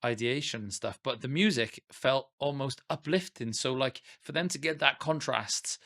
ideation and stuff, but the music felt almost uplifting. So like for them to get that contrast.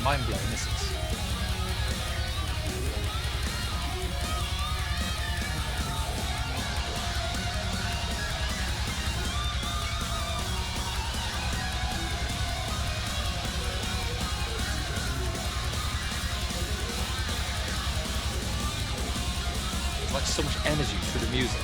mind blowing. This is. Like so much energy through the music.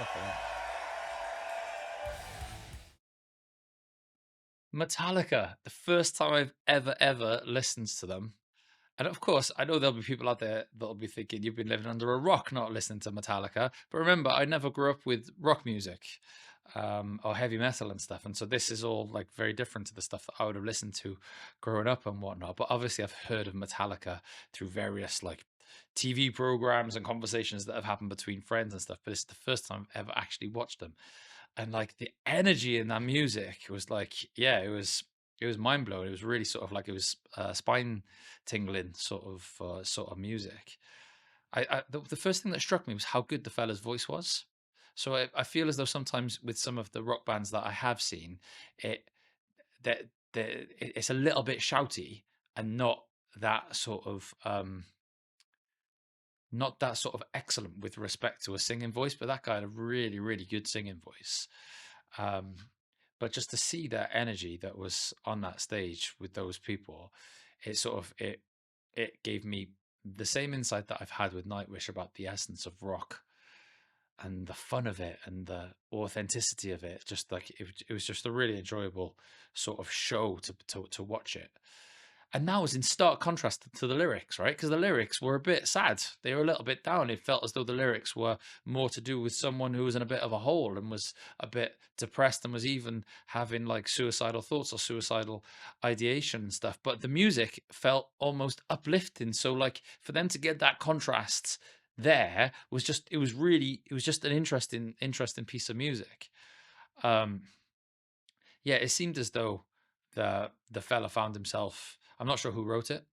Okay. Metallica, the first time I've ever listened to them. And of course, I know there'll be people out there that'll be thinking you've been living under a rock not listening to Metallica. But remember, I never grew up with rock music or heavy metal and stuff. And so this is all like very different to the stuff that I would have listened to growing up and whatnot. But obviously, I've heard of Metallica through various like TV programs and conversations that have happened between friends and stuff. But it's the first time I've ever actually watched them. And like the energy in that music was like, yeah, it was mind blowing. It was really sort of like it was spine tingling sort of music. The first thing that struck me was how good the fella's voice was. So I feel as though sometimes with some of the rock bands that I have seen, it that it's a little bit shouty and that sort of not that sort of excellent with respect to a singing voice, but that guy had a really, really good singing voice. Um, but just to see that energy that was on that stage with those people, it sort of it gave me the same insight that I've had with Nightwish about the essence of rock and the fun of it and the authenticity of it. Just like it was just a really enjoyable sort of show to watch it. And that was in stark contrast to the lyrics, right? Because the lyrics were a bit sad. They were a little bit down. It felt as though the lyrics were more to do with someone who was in a bit of a hole and was a bit depressed and was even having like suicidal thoughts or suicidal ideation and stuff. But the music felt almost uplifting. So like for them to get that contrast there was just it was just an interesting piece of music. Um yeah, it seemed as though the fella found himself. I'm not sure who wrote it,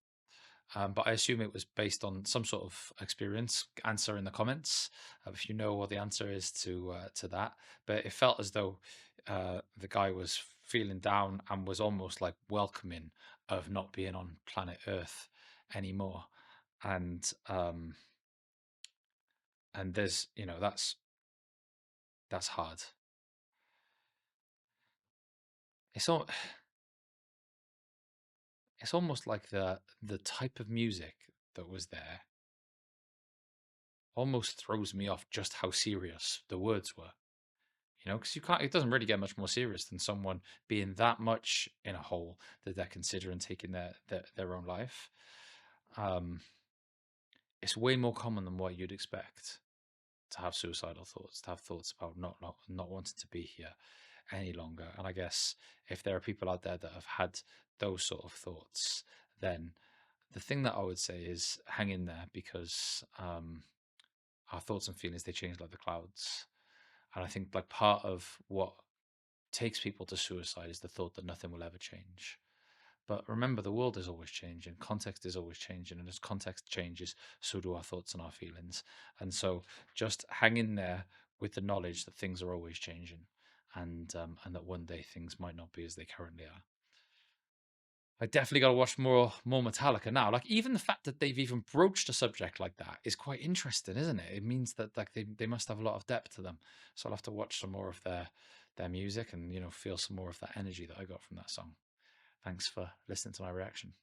but I assume it was based on some sort of experience. Answer in the comments if you know what the answer is to that. But it felt as though the guy was feeling down and was almost like welcoming of not being on planet Earth anymore. And there's that's hard. It's all it's almost like the type of music that was there almost throws me off just how serious the words were. Because you can't. It doesn't really get much more serious than someone being that much in a hole that they're considering taking their own life. Um, it's way more common than what you'd expect to have suicidal thoughts, to have thoughts about not wanting to be here any longer. And I guess if there are people out there that have had those sort of thoughts, then the thing that I would say is hang in there because our thoughts and feelings they change like the clouds. And I think like part of what takes people to suicide is the thought that nothing will ever change. But remember, the world is always changing, context is always changing, and as context changes, so do our thoughts and our feelings. And so, just hang in there with the knowledge that things are always changing, and that one day things might not be as they currently are. I definitely got to watch more Metallica now. Like even the fact that they've even broached a subject like that is quite interesting, isn't it? It means that like they must have a lot of depth to them. So I'll have to watch some more of their music and feel some more of that energy that I got from that song. Thanks for listening to my reaction.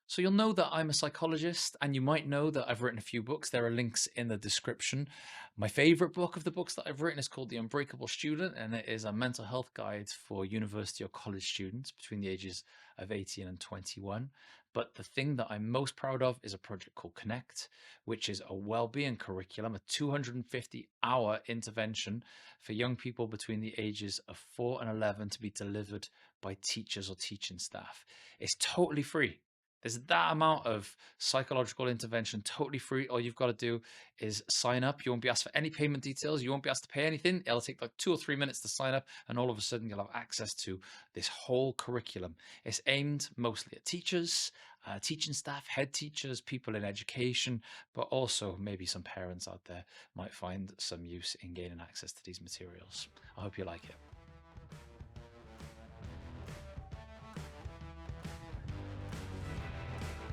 So you'll know that I'm a psychologist, and you might know that I've written a few books. There are links in the description. My favorite book of the books that I've written is called The Unbreakable Student, and it is a mental health guide for university or college students between the ages of 18 and 21. But the thing that I'm most proud of is a project called Connect, which is a well-being curriculum, a 250-hour intervention for young people between the ages of 4 and 11 to be delivered by teachers or teaching staff. It's totally free. There's that amount of psychological intervention totally free. All you've got to do is sign up. You won't be asked for any payment details. You won't be asked to pay anything. It'll take like 2 or 3 minutes to sign up, and all of a sudden you'll have access to this whole curriculum. It's aimed mostly at teachers, teaching staff, head teachers, people in education, but also maybe some parents out there might find some use in gaining access to these materials. I hope you like it.